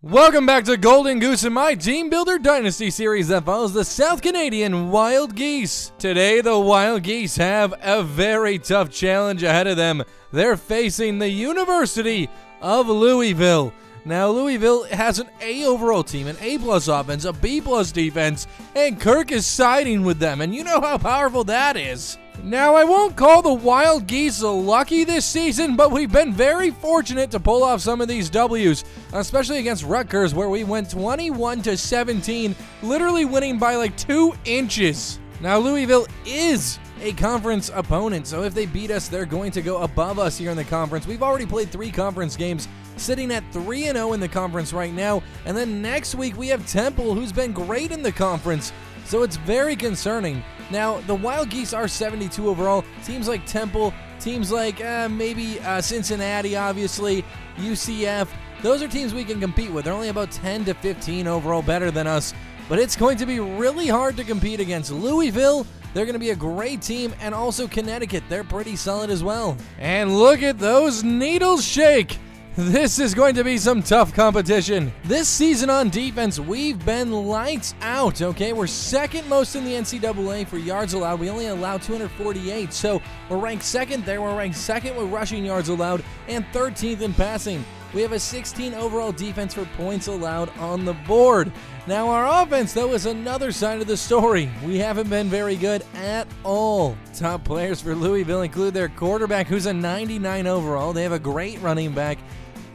Welcome back to GoldenGoose and my Team Builder Dynasty series that follows the South Canadian Wild Geese. Today, the Wild Geese have a very tough challenge ahead of them. They're facing the University of Louisville. Now, Louisville has an A overall team, an A+ offense, a B+ defense, and Kirk is siding with them, and you know how powerful that is. Now, I won't call the Wild Geese lucky this season, but we've been very fortunate to pull off some of these W's, especially against Rutgers, where we went 21-17, literally winning by like 2 inches. Now, Louisville is a conference opponent, so if they beat us, they're going to go above us here in the conference. We've already played 3 conference games, sitting at 3-0 in the conference right now, and then next week we have Temple, who's been great in the conference, so it's very concerning. Now, the Wild Geese are 72 overall. Teams like Temple, teams like maybe Cincinnati, obviously, UCF, those are teams we can compete with. They're only about 10 to 15 overall better than us, but it's going to be really hard to compete against Louisville. They're going to be a great team, and also Connecticut. They're pretty solid as well. And look at those needles shake. This is going to be some tough competition. This season on defense, we've been lights out, okay? We're second most in the NCAA for yards allowed. We only allow 248, so we're ranked second there. We're ranked second with rushing yards allowed and 13th in passing. We have a 16 overall defense for points allowed on the board. Now, our offense, though, is another side of the story. We haven't been very good at all. Top players for Louisville include their quarterback, who's a 99 overall. They have a great running back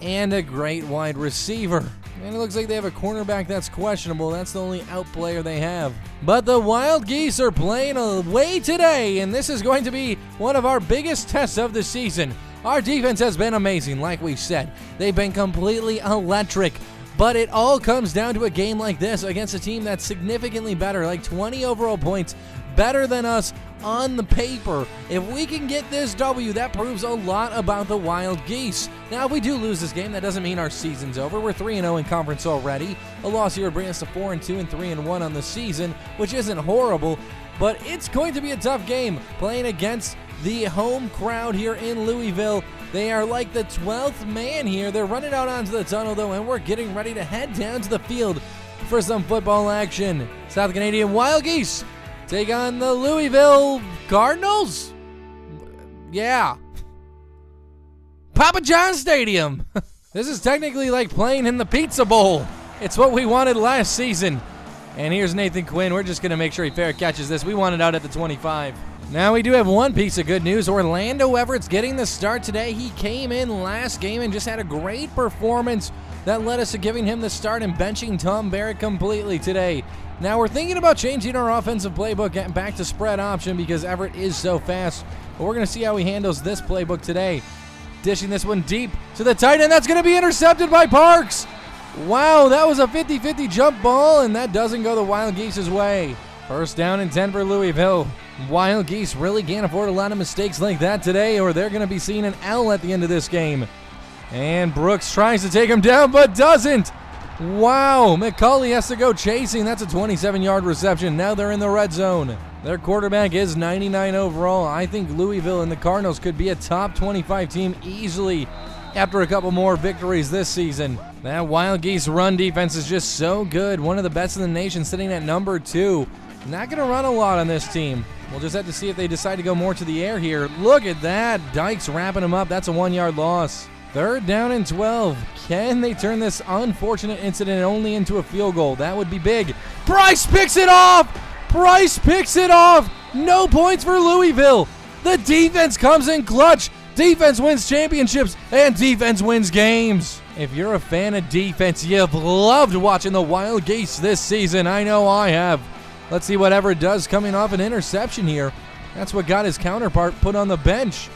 and a great wide receiver. And it looks like they have a cornerback that's questionable. That's the only out player they have. But the Wild Geese are playing away today, and this is going to be one of our biggest tests of the season. Our defense has been amazing, like we said. They've been completely electric. But it all comes down to a game like this against a team that's significantly better, like 20 overall points better than us on the paper. If we can get this W, that proves a lot about the Wild Geese. Now, if we do lose this game, that doesn't mean our season's over. We're 3-0 in conference already. A loss here would bring us to 4-2 and 3-1 on the season, which isn't horrible, but it's going to be a tough game playing against the home crowd here in Louisville. They are like the 12th man here. They're running out onto the tunnel, though, and we're getting ready to head down to the field for some football action. South Canadian Wild Geese take on the Louisville Cardinals? Yeah. Papa John Stadium. This is technically like playing in the Pizza Bowl. It's what we wanted last season. And here's Nathan Quinn. We're just going to make sure he fair catches this. We want it out at the 25. Now, we do have one piece of good news. Orlando Everett's getting the start today. He came in last game and just had a great performance that led us to giving him the start and benching Tom Barrett completely today. Now, we're thinking about changing our offensive playbook, getting back to spread option because Everett is so fast. But we're going to see how he handles this playbook today. Dishing this one deep to the tight end. That's going to be intercepted by Parks. Wow, that was a 50-50 jump ball, and that doesn't go the Wild Geese's way. First down and 10 for Louisville. Wild Geese really can't afford a lot of mistakes like that today, or they're going to be seeing an L at the end of this game. And Brooks tries to take him down, but doesn't. Wow, McCulley has to go chasing. That's a 27-yard reception. Now they're in the red zone. Their quarterback is 99 overall. I think Louisville and the Cardinals could be a top 25 team easily after a couple more victories this season. That Wild Geese run defense is just so good. One of the best in the nation, sitting at number 2. Not going to run a lot on this team. We'll just have to see if they decide to go more to the air here. Look at that. Dykes wrapping him up. That's a 1-yard loss. Third down and 12. Can they turn this unfortunate incident only into a field goal? That would be big. Bryce picks it off. Bryce picks it off. No points for Louisville. The defense comes in clutch. Defense wins championships, and defense wins games. If you're a fan of defense, you've loved watching the Wild Geese this season. I know I have. Let's see what Everett does coming off an interception here. That's what got his counterpart put on the bench.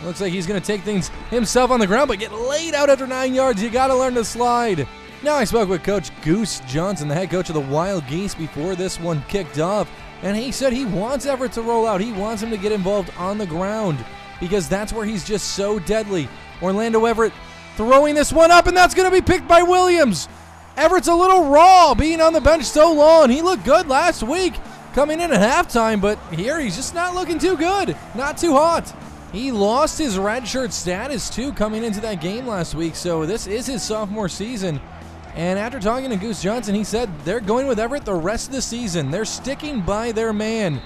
Looks like he's going to take things himself on the ground, but get laid out after 9 yards. You got to learn to slide. Now, I spoke with Coach Goose Johnson, the head coach of the Wild Geese, before this one kicked off, and he said he wants Everett to roll out. He wants him to get involved on the ground because that's where he's just so deadly. Orlando Everett throwing this one up, and that's going to be picked by Williams. Everett's a little raw being on the bench so long. He looked good last week coming in at halftime, but here he's just not looking too good. Not too hot. He lost his redshirt status too coming into that game last week, so this is his sophomore season. And after talking to Goose Johnson, he said they're going with Everett the rest of the season. They're sticking by their man.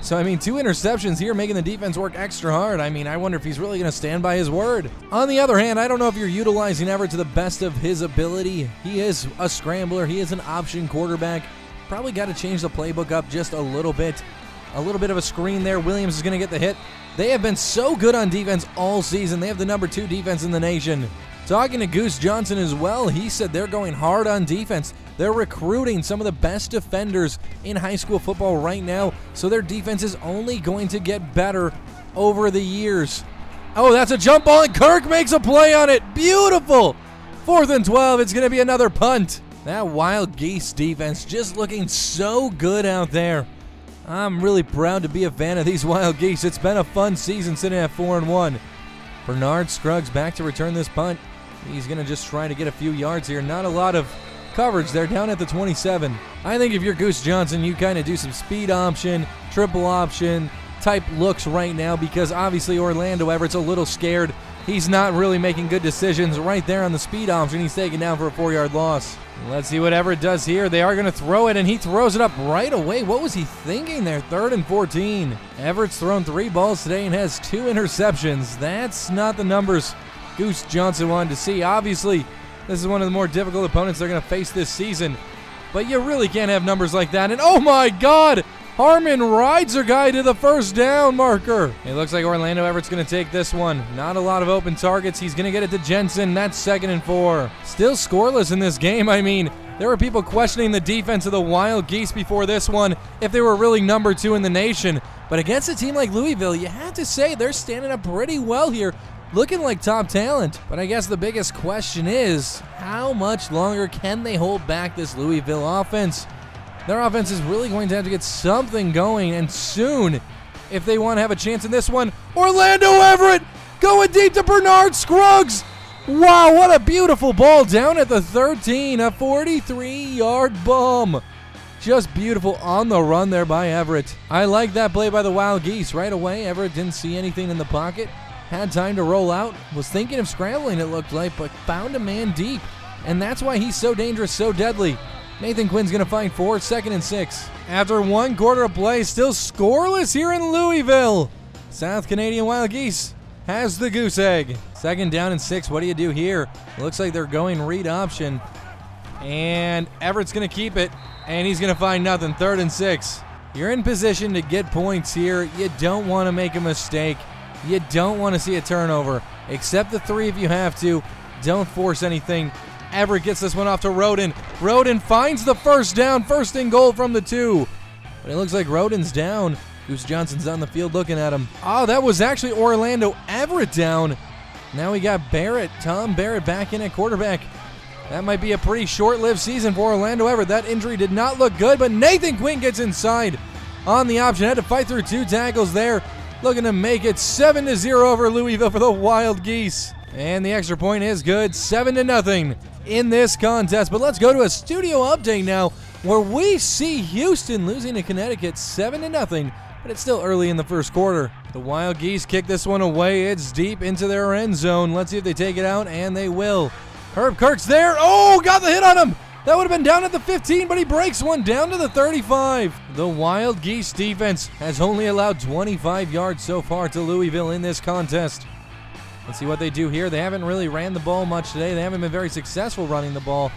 So, I mean, 2 interceptions here making the defense work extra hard. I mean, I wonder if he's really going to stand by his word. On the other hand, I don't know if you're utilizing Everett to the best of his ability. He is a scrambler. He is an option quarterback. Probably got to change the playbook up just a little bit. A little bit of a screen there. Williams is going to get the hit. They have been so good on defense all season. They have the number 2 defense in the nation. Talking to Goose Johnson as well, he said they're going hard on defense. They're recruiting some of the best defenders in high school football right now, so their defense is only going to get better over the years. Oh, that's a jump ball, and Kirk makes a play on it. Beautiful. 4th and 12. It's going to be another punt. That Wild Geese defense just looking so good out there. I'm really proud to be a fan of these Wild Geese. It's been a fun season sitting at 4-1. Bernard Scruggs back to return this punt. He's going to just try to get a few yards here. Not a lot of coverage there, down at the 27. I think if you're Goose Johnson, you kind of do some speed option, triple option type looks right now, because obviously Orlando Everett's a little scared. He's not really making good decisions right there on the speed option. He's taken down for a 4-yard loss. Let's see what Everett does here. They are going to throw it, and he throws it up right away. What was he thinking there? 3rd and 14. Everett's thrown 3 balls today and has 2 interceptions. That's not the numbers Goose Johnson wanted to see. Obviously, this is one of the more difficult opponents they're going to face this season, but you really can't have numbers like that. And oh my God, Harmon rides her guy to the 1st down marker. It looks like Orlando Everett's going to take this one. Not a lot of open targets. He's going to get it to Jensen. That's 2nd and 4. Still scoreless in this game. I mean, there were people questioning the defense of the Wild Geese before this one, if they were really number 2 in the nation. But against a team like Louisville, you have to say they're standing up pretty well here, looking like top talent. But I guess the biggest question is, how much longer can they hold back this Louisville offense? Their offense is really going to have to get something going, and soon, if they want to have a chance in this one. Orlando Everett going deep to Bernard Scruggs. Wow, what a beautiful ball down at the 13, a 43-yard bomb. Just beautiful on the run there by Everett. I like that play by the Wild Geese. Right away, Everett didn't see anything in the pocket. Had time to roll out, was thinking of scrambling, it looked like, but found a man deep. And that's why he's so dangerous, so deadly. Nathan Quinn's going to find 4, 2nd and 6. After 1 quarter of play, still scoreless here in Louisville. South Canadian Wild Geese has the goose egg. 2nd down and 6, what do you do here? Looks like they're going read option. And Everett's going to keep it, and he's going to find nothing. 3rd and 6. You're in position to get points here. You don't want to make a mistake. You don't want to see a turnover. Accept the 3 if you have to. Don't force anything. Everett gets this one off to Roden. Roden finds the 1st down. 1st and goal from the 2. But it looks like Roden's down. Goose Johnson's on the field looking at him. Oh, that was actually Orlando Everett down. Now we got Barrett. Tom Barrett back in at quarterback. That might be a pretty short-lived season for Orlando Everett. That injury did not look good, but Nathan Quinn gets inside on the option. Had to fight through 2 tackles there. Looking to make it 7-0 over Louisville for the Wild Geese. And the extra point is good, 7-0 in this contest. But let's go to a studio update now, where we see Houston losing to Connecticut 7-0, but it's still early in the 1st quarter. The Wild Geese kick this one away. It's deep into their end zone. Let's see if they take it out, and they will. Herb Kirk's there. Oh, got the hit on him. That would have been down at the 15, but he breaks one down to the 35. The Wild Geese defense has only allowed 25 yards so far to Louisville in this contest. Let's see what they do here. They haven't really ran the ball much today. They haven't been very successful running the ball.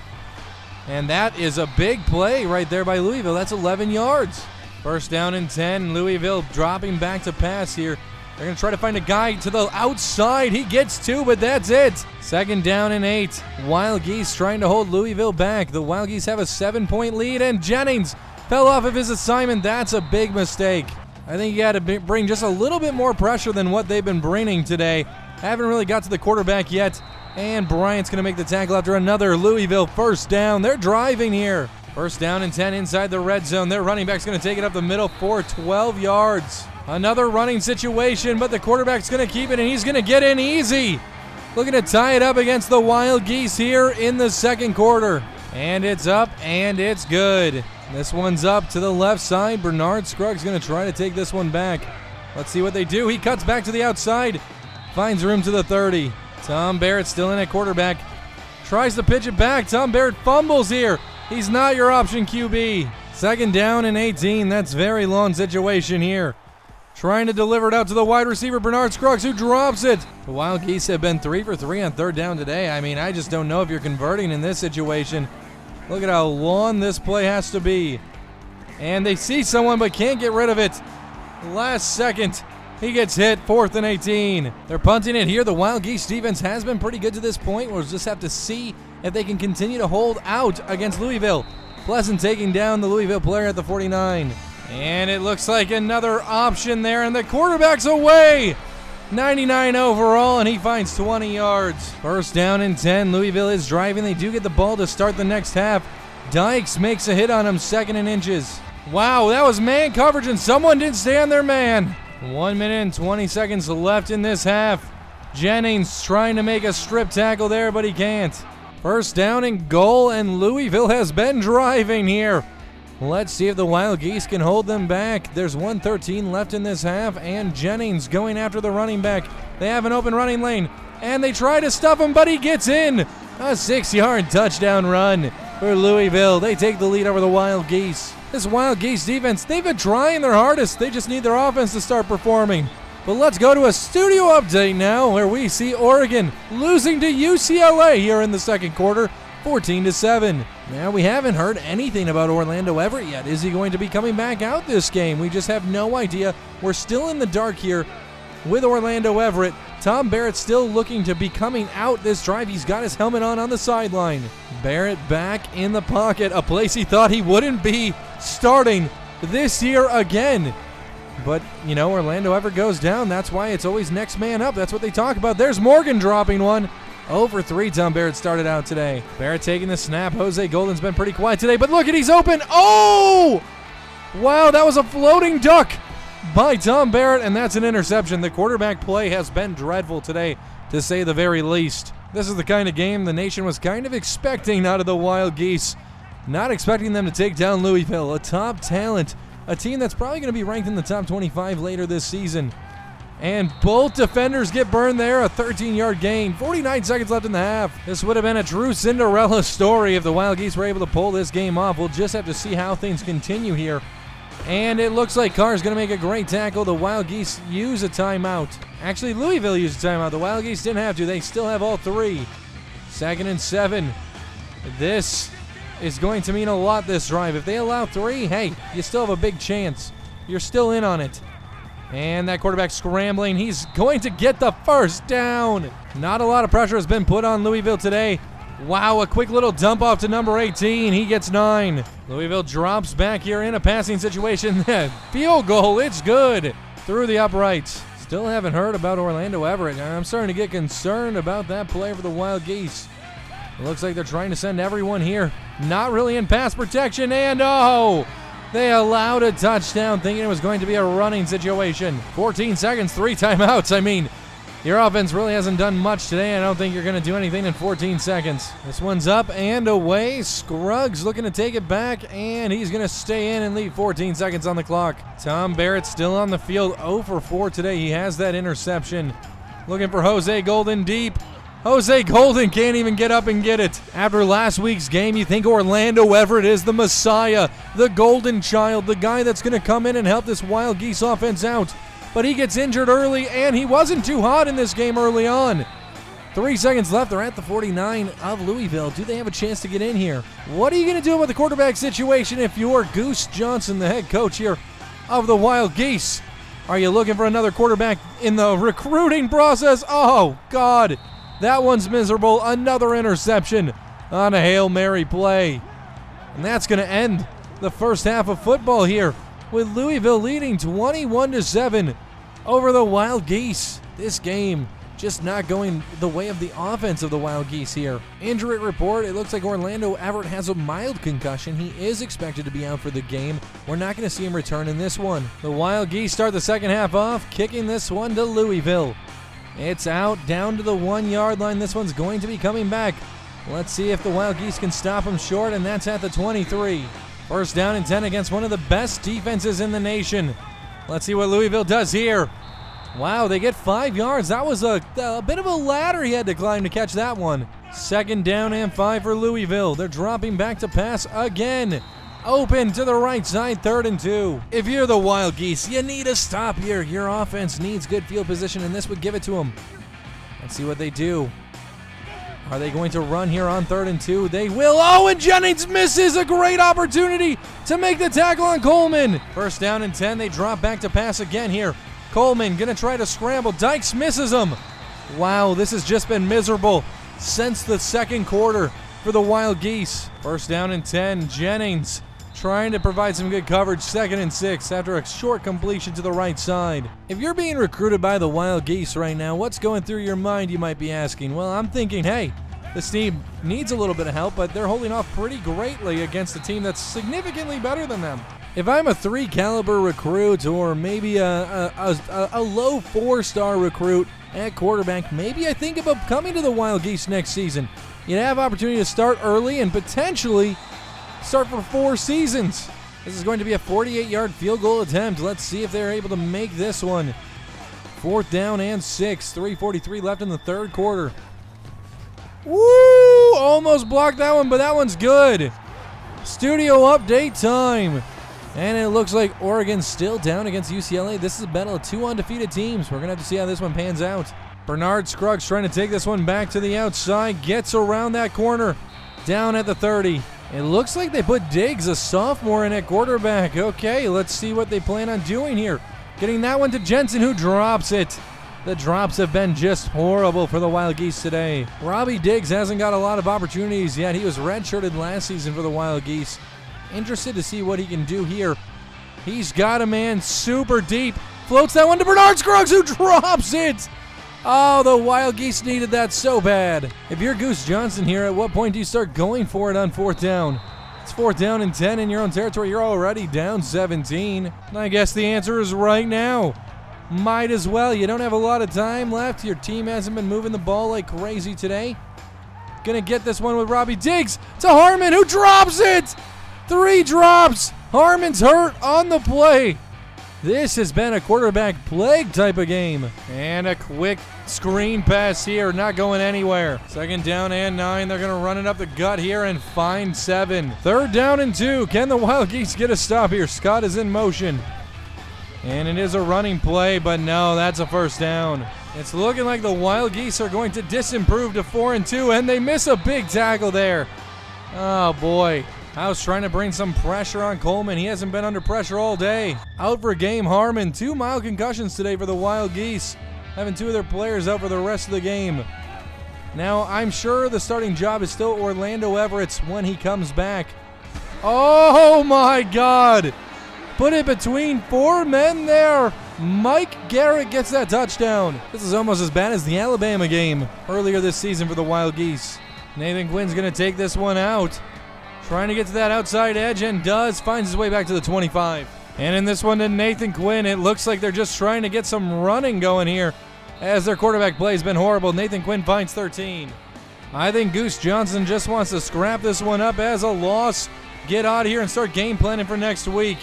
And that is a big play right there by Louisville. That's 11 yards. 1st down and 10. Louisville dropping back to pass here. They're going to try to find a guy to the outside. He gets 2, but that's it. 2nd down and 8. Wild Geese trying to hold Louisville back. The Wild Geese have a 7-point lead, and Jennings fell off of his assignment. That's a big mistake. I think you got to bring just a little bit more pressure than what they've been bringing today. Haven't really got to the quarterback yet. And Bryant's going to make the tackle after another Louisville 1st down. They're driving here. 1st down and 10 inside the red zone. Their running back's going to take it up the middle for 12 yards. Another running situation, but the quarterback's going to keep it, and he's going to get in easy. Looking to tie it up against the Wild Geese here in the 2nd quarter. And it's up, and it's good. This one's up to the left side. Bernard Scruggs going to try to take this one back. Let's see what they do. He cuts back to the outside. Finds room to the 30. Tom Barrett still in at quarterback. Tries to pitch it back. Tom Barrett fumbles here. He's not your option QB. 2nd down and 18. That's very long situation here. Trying to deliver it out to the wide receiver, Bernard Scruggs, who drops it. The Wild Geese have been 3 for 3 on 3rd down today. I mean, I just don't know if you're converting in this situation. Look at how long this play has to be. And they see someone but can't get rid of it. Last second, he gets hit. 4th and 18. They're punting it here. The Wild Geese defense has been pretty good to this point. We'll just have to see if they can continue to hold out against Louisville. Pleasant taking down the Louisville player at the 49. And it looks like another option there, and the quarterback's away. 99 overall, and he finds 20 yards. 1st down and 10. Louisville is driving. They do get the ball to start the next half. Dykes makes a hit on him, 2nd and inches. Wow, that was man coverage, and someone didn't stay on their man. 1 minute and 20 seconds left in this half. Jennings trying to make a strip tackle there, but he can't. 1st down and goal, and Louisville has been driving here. Let's see if the Wild Geese can hold them back. There's 1:13 left in this half, and Jennings going after the running back. They have an open running lane, and they try to stuff him, but he gets in. A 6-yard touchdown run for Louisville. They take the lead over the Wild Geese. This Wild Geese defense, they've been trying their hardest. They just need their offense to start performing. But let's go to a studio update now, where we see Oregon losing to UCLA here in the 2nd quarter, 14-7. Now, we haven't heard anything about Orlando Everett yet. Is he going to be coming back out this game? We just have no idea. We're still in the dark here with Orlando Everett. Tom Barrett still looking to be coming out this drive. He's got his helmet on the sideline. Barrett back in the pocket, a place he thought he wouldn't be starting this year again. But, you know, Orlando Everett goes down. That's why it's always next man up. That's what they talk about. There's Morgan dropping one. 0 for 3, Tom Barrett started out today. Barrett taking the snap. Jose Golden's been pretty quiet today, but look at, he's open. Oh! Wow, that was a floating duck by Tom Barrett, and that's an interception. The quarterback play has been dreadful today, to say the very least. This is the kind of game the nation was kind of expecting out of the Wild Geese. Not expecting them to take down Louisville, a top talent, a team that's probably going to be ranked in the top 25 later this season. And both defenders get burned there, a 13-yard gain. 49 seconds left in the half. This would have been a true Cinderella story if the Wild Geese were able to pull this game off. We'll just have to see how things continue here. And it looks like Carr's going to make a great tackle. The Wild Geese use a timeout. Actually, Louisville used a timeout. The Wild Geese didn't have to. They still have all 3. 2nd and 7. This is going to mean a lot this drive. If they allow 3, hey, you still have a big chance. You're still in on it. And that quarterback scrambling. He's going to get the 1st down. Not a lot of pressure has been put on Louisville today. Wow, a quick little dump off to number 18. He gets 9. Louisville drops back here in a passing situation. Field goal, it's good. Through the uprights. Still haven't heard about Orlando Everett. I'm starting to get concerned about that play for the Wild Geese. It looks like they're trying to send everyone here. Not really in pass protection, and oh! They allowed a touchdown thinking it was going to be a running situation. 14 seconds, 3 timeouts. I mean, your offense really hasn't done much today. I don't think you're going to do anything in 14 seconds. This one's up and away. Scruggs looking to take it back, and he's going to stay in and leave 14 seconds on the clock. Tom Barrett still on the field, 0 for 4 today. He has that interception. Looking for Jose Golden deep. Jose Golden can't even get up and get it. After last week's game, you think Orlando Everett is the Messiah, the golden child, the guy that's going to come in and help this Wild Geese offense out. But he gets injured early, and he wasn't too hot in this game early on. 3 seconds left. They're at the 49 of Louisville. Do they have a chance to get in here? What are you going to do about the quarterback situation if you're Goose Johnson, the head coach here of the Wild Geese? Are you looking for another quarterback in the recruiting process? Oh, God. That one's miserable. Another interception on a Hail Mary play. And that's going to end the first half of football here with Louisville leading 21-7 over the Wild Geese. This game just not going the way of the offense of the Wild Geese here. Injury report, it looks like Orlando Everett has a mild concussion. He is expected to be out for the game. We're not going to see him return in this one. The Wild Geese start the second half off, kicking this one to Louisville. It's out down to the 1-yard line. This one's going to be coming back. Let's see if the Wild Geese can stop him short, and that's at the 23. First down and 10 against one of the best defenses in the nation. Let's see what Louisville does here. Wow, they get 5 yards. That was a bit of a ladder he had to climb to catch that one. 2nd down and 5 for Louisville. They're dropping back to pass again. Open to the right side, 3rd and 2. If you're the Wild Geese, you need a stop here. Your offense needs good field position, and this would give it to them. Let's see what they do. Are they going to run here on 3rd and 2? They will. Oh, and Jennings misses a great opportunity to make the tackle on Coleman. 1st down and 10. They drop back to pass again here. Coleman going to try to scramble. Dykes misses him. Wow, this has just been miserable since the 2nd quarter for the Wild Geese. 1st down and 10. Jennings trying to provide some good coverage. 2nd and 6 after a short completion to the right side. If you're being recruited by the Wild Geese right now, what's going through your mind, you might be asking? Well, I'm thinking, hey, this team needs a little bit of help, but they're holding off pretty greatly against a team that's significantly better than them. If I'm a 3 caliber recruit or maybe a low 4-star recruit at quarterback, maybe I think about coming to the Wild Geese next season. You'd have opportunity to start early and potentially start for 4 seasons. This is going to be a 48-yard field goal attempt. Let's see if they're able to make this one. 4th down and 6. 3:43 left in the 3rd quarter. Woo! Almost blocked that one, but that one's good. Studio update time. And it looks like Oregon's still down against UCLA. This is a battle of 2 undefeated teams. We're going to have to see how this one pans out. Bernard Scruggs trying to take this one back to the outside. Gets around that corner. Down at the 30. It looks like they put Diggs, a sophomore, in at quarterback. Okay, let's see what they plan on doing here. Getting that one to Jensen, who drops it. The drops have been just horrible for the Wild Geese today. Robbie Diggs hasn't got a lot of opportunities yet. He was redshirted last season for the Wild Geese. Interested to see what he can do here. He's got a man super deep. Floats that one to Bernard Scruggs, who drops it. Oh, the Wild Geese needed that so bad. If you're Goose Johnson here, at what point do you start going for it on 4th down? It's 4th down and 10 in your own territory. You're already down 17. I guess the answer is right now. Might as well. You don't have a lot of time left. Your team hasn't been moving the ball like crazy today. Gonna get this one with Robbie Diggs to Harmon, who drops it. 3 drops. Harmon's hurt on the play. This has been a quarterback plague type of game. And a quick screen pass here, not going anywhere. 2nd down and 9. They're going to run it up the gut here and find 7. 3rd down and 2. Can the Wild Geese get a stop here? Scott is in motion. And it is a running play, but no, that's a 1st down. It's looking like the Wild Geese are going to disimprove to 4-2, and they miss a big tackle there. Oh, boy. House trying to bring some pressure on Coleman. He hasn't been under pressure all day. Out for a game, Harmon. 2 mild concussions today for the Wild Geese, having 2 of their players out for the rest of the game. Now, I'm sure the starting job is still Orlando Everett's when he comes back. Oh, my God. Put it between 4 men there. Mike Garrett gets that touchdown. This is almost as bad as the Alabama game earlier this season for the Wild Geese. Nathan Quinn's going to take this one out. Trying to get to that outside edge and does. Finds his way back to the 25. And in this one to Nathan Quinn, it looks like they're just trying to get some running going here as their quarterback play has been horrible. Nathan Quinn finds 13. I think Goose Johnson just wants to scrap this one up as a loss. Get out of here and start game planning for next week.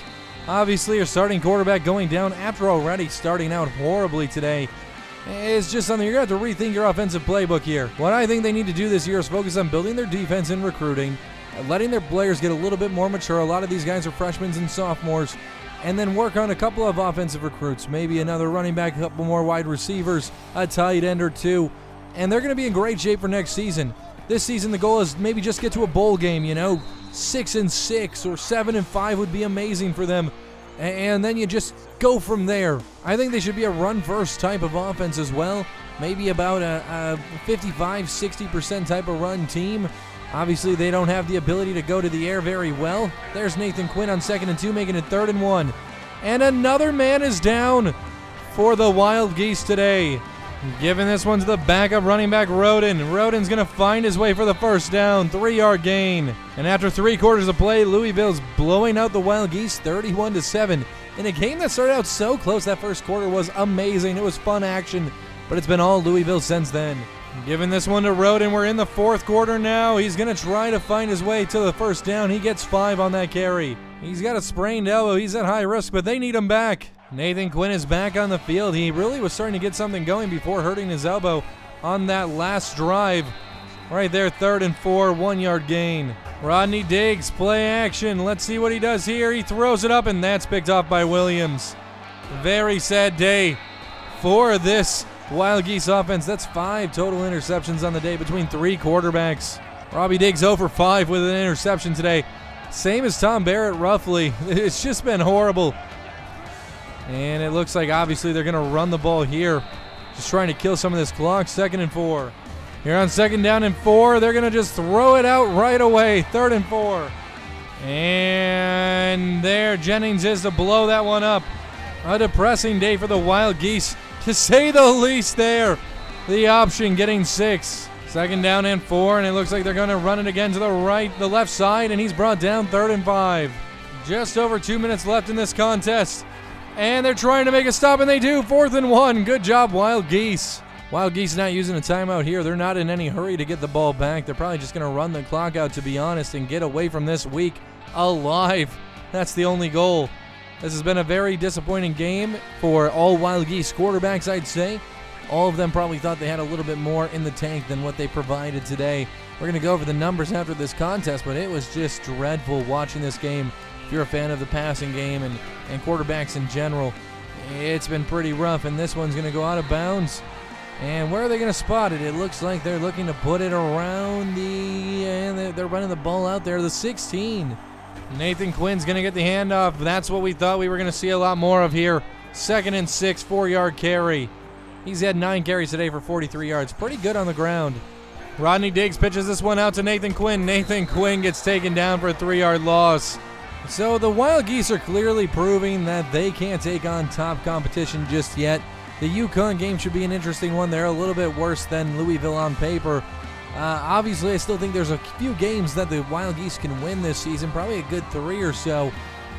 Obviously, your starting quarterback going down after already starting out horribly today is just something you're going to have to rethink your offensive playbook here. What I think they need to do this year is focus on building their defense and recruiting, letting their players get a little bit more mature. A lot of these guys are freshmen and sophomores. And then work on a couple of offensive recruits, maybe another running back, a couple more wide receivers, a tight end or 2. And they're going to be in great shape for next season. This season, the goal is maybe just get to a bowl game, 6-6 or 7-5 would be amazing for them. And then you just go from there. I think they should be a run-first type of offense as well. Maybe about a 55-60% type of run team. Obviously, they don't have the ability to go to the air very well. There's Nathan Quinn on 2nd and 2, making it 3rd and 1. And another man is down for the Wild Geese today. Giving this one to the backup running back, Roden. Roden's going to find his way for the 1st down, 3-yard gain. And after 3 quarters of play, Louisville's blowing out the Wild Geese 31-7. In a game that started out so close, that 1st quarter was amazing. It was fun action, but it's been all Louisville since then. Giving this one to Roden. We're in the 4th quarter now. He's going to try to find his way to the 1st down. He gets 5 on that carry. He's got a sprained elbow. He's at high risk, but they need him back. Nathan Quinn is back on the field. He really was starting to get something going before hurting his elbow on that last drive. Right there, 3rd and 4, 1-yard gain. Rodney Diggs, play action. Let's see what he does here. He throws it up, and that's picked off by Williams. Very sad day for this Wild Geese offense. That's 5 total interceptions on the day between 3 quarterbacks. Robbie Diggs 0 for 5 with an interception today. Same as Tom Barrett, roughly. It's just been horrible. And it looks like obviously they're going to run the ball here. Just trying to kill some of this clock. 2nd and 4. Here on 2nd down and 4, they're going to just throw it out right away. 3rd and 4. And there Jennings is to blow that one up. A depressing day for the Wild Geese, to say the least there. The option getting 6. 2nd down and 4, and it looks like they're going to run it again to the left side, and he's brought down 3rd and 5. Just over 2 minutes left in this contest. And they're trying to make a stop, and they do. 4th and 1. Good job, Wild Geese. Wild Geese not using a timeout here. They're not in any hurry to get the ball back. They're probably just going to run the clock out, to be honest, and get away from this week alive. That's the only goal. This has been a very disappointing game for all Wild Geese quarterbacks, I'd say. All of them probably thought they had a little bit more in the tank than what they provided today. We're going to go over the numbers after this contest, but it was just dreadful watching this game. If you're a fan of the passing game and quarterbacks in general, it's been pretty rough, and this one's going to go out of bounds. And where are they going to spot it? It looks like they're looking to put it around they're running the ball out there, the 16. Nathan Quinn's going to get the handoff. That's what we thought we were going to see a lot more of here. 2nd and 6, 4-yard carry. He's had 9 carries today for 43 yards. Pretty good on the ground. Rodney Diggs pitches this one out to Nathan Quinn. Nathan Quinn gets taken down for a 3-yard loss. So the Wild Geese are clearly proving that they can't take on top competition just yet. The Yukon game should be an interesting one. They're a little bit worse than Louisville on paper. Obviously, I still think there's a few games that the Wild Geese can win this season. Probably a good 3 or so,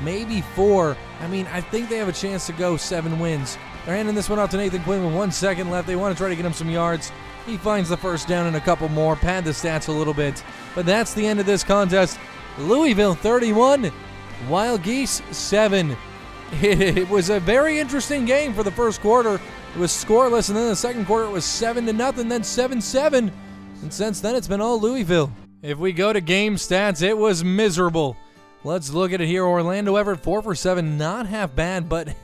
maybe 4. I mean, I think they have a chance to go 7 wins. They're handing this one off to Nathan Quinn with 1 second left. They want to try to get him some yards. He finds the 1st down and a couple more, pad the stats a little bit. But that's the end of this contest. Louisville 31, Wild Geese 7. It was a very interesting game for the first quarter. It was scoreless, and then the second quarter it was 7-0, then 7-7. And since then, it's been all Louisville. If we go to game stats, it was miserable. Let's look at it here. Orlando Everett, 4 for 7. Not half bad, but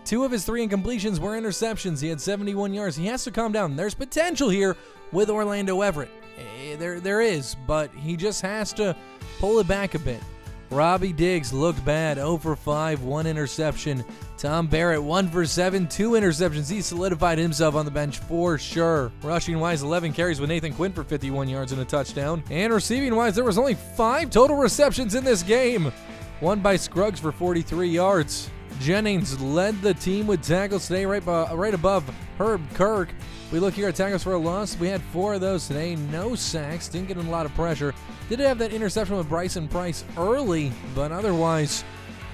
2 of his 3 incompletions were interceptions. He had 71 yards. He has to calm down. There's potential here with Orlando Everett. There is, but he just has to pull it back a bit. Robbie Diggs looked bad, 0 for 5, 1 interception. Tom Barrett, 1 for 7, 2 interceptions. He solidified himself on the bench for sure. Rushing-wise, 11 carries with Nathan Quinn for 51 yards and a touchdown. And receiving-wise, there was only 5 total receptions in this game. 1 by Scruggs for 43 yards. Jennings led the team with tackles today, right above Herb Kirk. We look here at tackles for a loss. We had 4 of those today. No sacks. Didn't get in a lot of pressure. Did have that interception with Bryson Price early, but otherwise,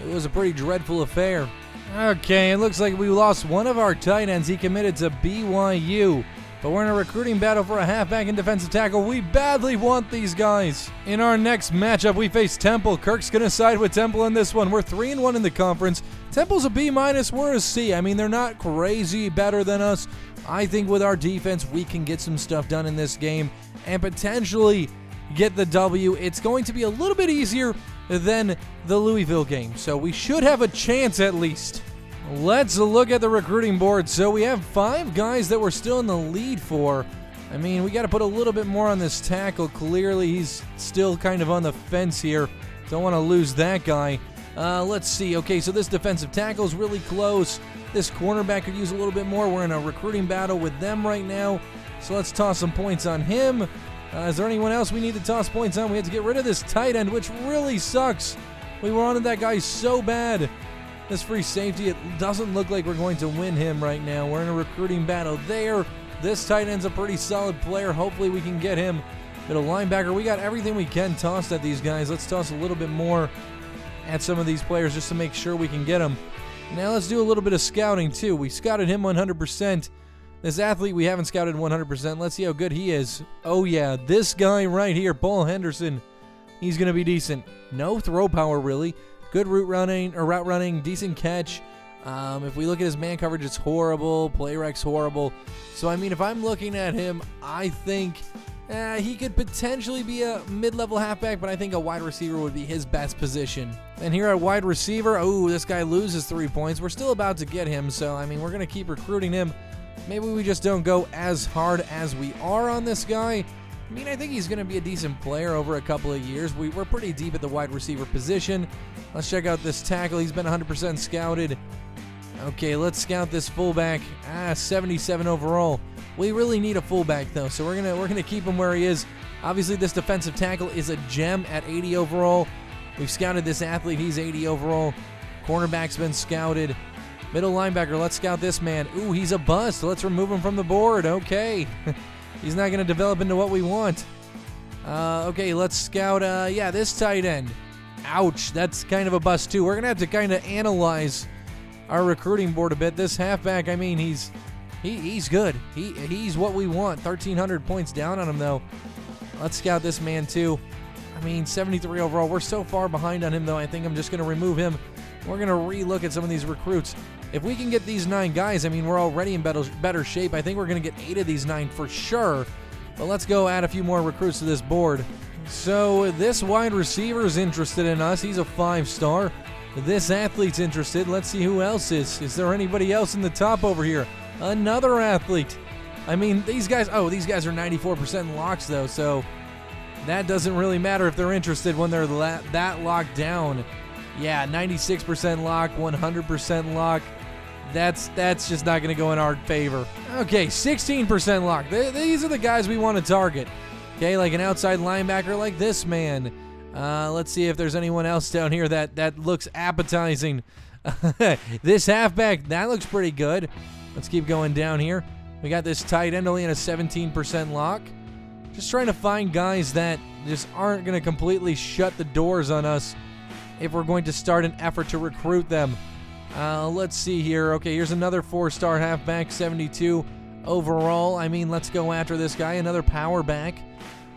it was a pretty dreadful affair. Okay, it looks like we lost one of our tight ends. He committed to BYU. But we're in a recruiting battle for a halfback and defensive tackle. We badly want these guys. In our next matchup, we face Temple. Kirk's going to side with Temple in this one. We're 3-1 in the conference. Temple's a B-. We're a C. I mean, they're not crazy better than us. I think with our defense, we can get some stuff done in this game and potentially get the W. It's going to be a little bit easier than the Louisville game, so we should have a chance at least. Let's look at the recruiting board. So we have 5 guys that we're still in the lead for. I mean, we got to put a little bit more on this tackle. Clearly, he's still kind of on the fence here. Don't want to lose that guy. Let's see. Okay, so this defensive tackle is really close. This cornerback could use a little bit more. We're in a recruiting battle with them right now. So let's toss some points on him. Is there anyone else we need to toss points on? We have to get rid of this tight end, which really sucks. We wanted that guy so bad. This free safety, it doesn't look like we're going to win him right now. We're in a recruiting battle there. This tight end's a pretty solid player. Hopefully we can get him. Middle linebacker, we got everything we can tossed at these guys. Let's toss a little bit more at some of these players just to make sure we can get them. Now let's do a little bit of scouting too. We scouted him 100%. This athlete we haven't scouted 100%. Let's see how good he is. Oh yeah, this guy right here, Paul Henderson. He's going to be decent. No throw power really. Good route running, decent catch. If we look at his man coverage, it's horrible. Play rec's horrible. So, I mean, if I'm looking at him, I think he could potentially be a mid-level halfback, but I think a wide receiver would be his best position. And here at wide receiver, oh, this guy loses 3 points. We're still about to get him, so, I mean, we're going to keep recruiting him. Maybe we just don't go as hard as we are on this guy. I mean, I think he's going to be a decent player over a couple of years. We're pretty deep at the wide receiver position. Let's check out this tackle. He's been 100% scouted. Okay, let's scout this fullback. 77 overall. We really need a fullback though, so we're gonna keep him where he is. Obviously, this defensive tackle is a gem at 80 overall. We've scouted this athlete. He's 80 overall. Cornerback's been scouted. Middle linebacker, let's scout this man. Ooh, he's a bust. Let's remove him from the board. Okay. He's not gonna develop into what we want. Okay, let's scout, this tight end. Ouch, that's kind of a bust too. We're gonna have to kind of analyze our recruiting board a bit. This halfback, I mean, he's good. He's what we want. 1,300 points down on him, though. Let's scout this man, too. I mean, 73 overall. We're so far behind on him, though. I think I'm just going to remove him. We're going to re-look at some of these recruits. If we can get these 9 guys, I mean, we're already in better shape. I think we're going to get 8 of these 9 for sure. But let's go add a few more recruits to this board. So this wide receiver is interested in us. He's a 5-star. This athlete's interested. Let's see who else is. Is there anybody else in the top over here? Another athlete. I mean, these guys are 94% locks, though, so that doesn't really matter if they're interested when they're that locked down. Yeah, 96% lock, 100% lock. That's just not going to go in our favor. Okay, 16% lock. These are the guys we want to target. Okay, like an outside linebacker like this man. Let's see if there's anyone else down here that looks appetizing. This halfback, that looks pretty good. Let's keep going down here. We got this tight end only in a 17% lock. Just trying to find guys that just aren't going to completely shut the doors on us if we're going to start an effort to recruit them. Let's see here. Okay, here's another 4-star halfback, 72 overall. I mean, let's go after this guy. Another power back.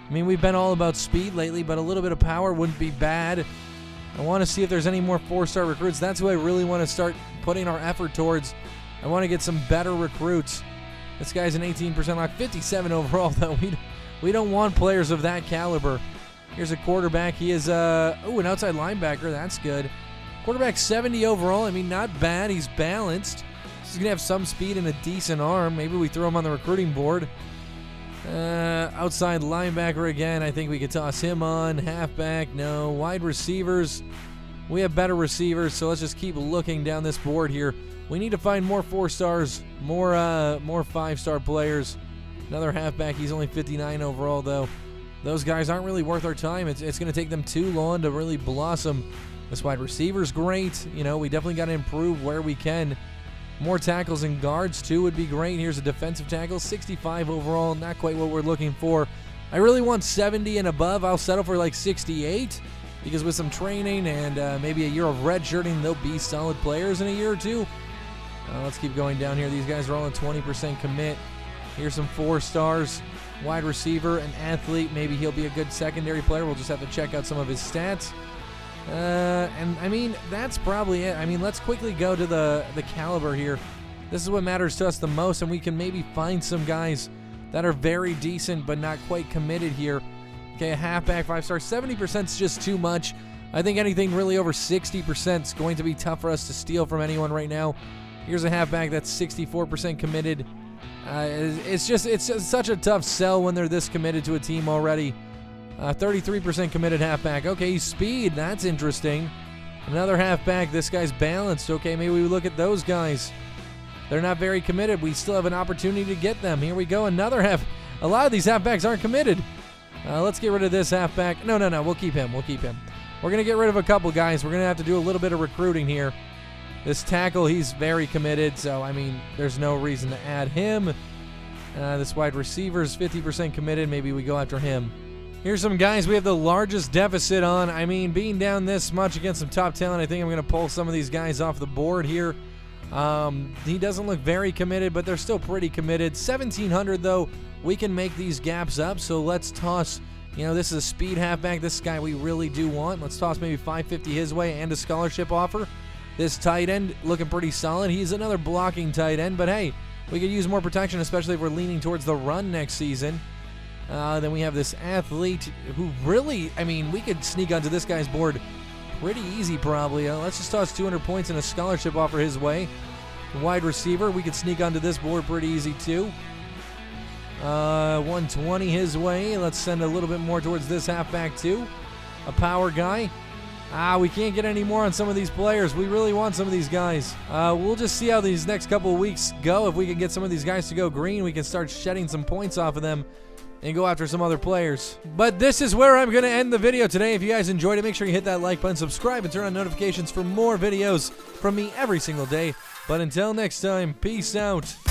I mean, we've been all about speed lately, but a little bit of power wouldn't be bad. I want to see if there's any more 4-star recruits. That's who I really want to start putting our effort towards. I want to get some better recruits. This guy's an 18% lock, 57 overall, though. We don't want players of that caliber. Here's a quarterback. He is, an outside linebacker. That's good. Quarterback 70 overall. I mean, not bad. He's balanced. He's going to have some speed and a decent arm. Maybe we throw him on the recruiting board. Outside linebacker again. I think we could toss him on. Halfback, no. Wide receivers. We have better receivers, so let's just keep looking down this board here. We need to find more 4-stars, more 5-star players. Another halfback. He's only 59 overall, though. Those guys aren't really worth our time. It's going to take them too long to really blossom. This wide receiver's great. You know, we definitely got to improve where we can. More tackles and guards, too, would be great. Here's a defensive tackle, 65 overall. Not quite what we're looking for. I really want 70 and above. I'll settle for like 68 because with some training and maybe a year of redshirting, they'll be solid players in a year or two. Let's keep going down here. These guys are all in 20% commit. Here's some 4-stars. Wide receiver, an athlete. Maybe he'll be a good secondary player. We'll just have to check out some of his stats. And I mean, that's probably it. I mean, let's quickly go to the caliber here. This is what matters to us the most, and we can maybe find some guys that are very decent but not quite committed here. Okay, a halfback, 5-star. 70% is just too much. I think anything really over 60% is going to be tough for us to steal from anyone right now. Here's a halfback that's 64% committed. It's just such a tough sell when they're this committed to a team already. 33% committed halfback. Okay, speed. That's interesting. Another halfback. This guy's balanced. Okay, maybe we look at those guys. They're not very committed. We still have an opportunity to get them. Here we go. Another half. A lot of these halfbacks aren't committed. Let's get rid of this halfback. No. We'll keep him. We're going to get rid of a couple guys. We're going to have to do a little bit of recruiting here. This tackle, he's very committed, so, I mean, there's no reason to add him. This wide receiver is 50% committed. Maybe we go after him. Here's some guys we have the largest deficit on. I mean, being down this much against some top talent, I think I'm going to pull some of these guys off the board here. He doesn't look very committed, but they're still pretty committed. 1,700, though. We can make these gaps up, so let's toss, this is a speed halfback. This guy we really do want. Let's toss maybe 550 his way and a scholarship offer. This tight end looking pretty solid. He's another blocking tight end, but hey, we could use more protection, especially if we're leaning towards the run next season. Then we have this athlete who really, I mean, we could sneak onto this guy's board pretty easy probably. Let's just toss 200 points and a scholarship offer his way. Wide receiver, we could sneak onto this board pretty easy too. 120 his way. Let's send a little bit more towards this halfback too. A power guy. We can't get any more on some of these players. We really want some of these guys. We'll just see how these next couple of weeks go. If we can get some of these guys to go green, we can start shedding some points off of them and go after some other players. But this is where I'm going to end the video today. If you guys enjoyed it, make sure you hit that like button, subscribe, and turn on notifications for more videos from me every single day. But until next time, peace out.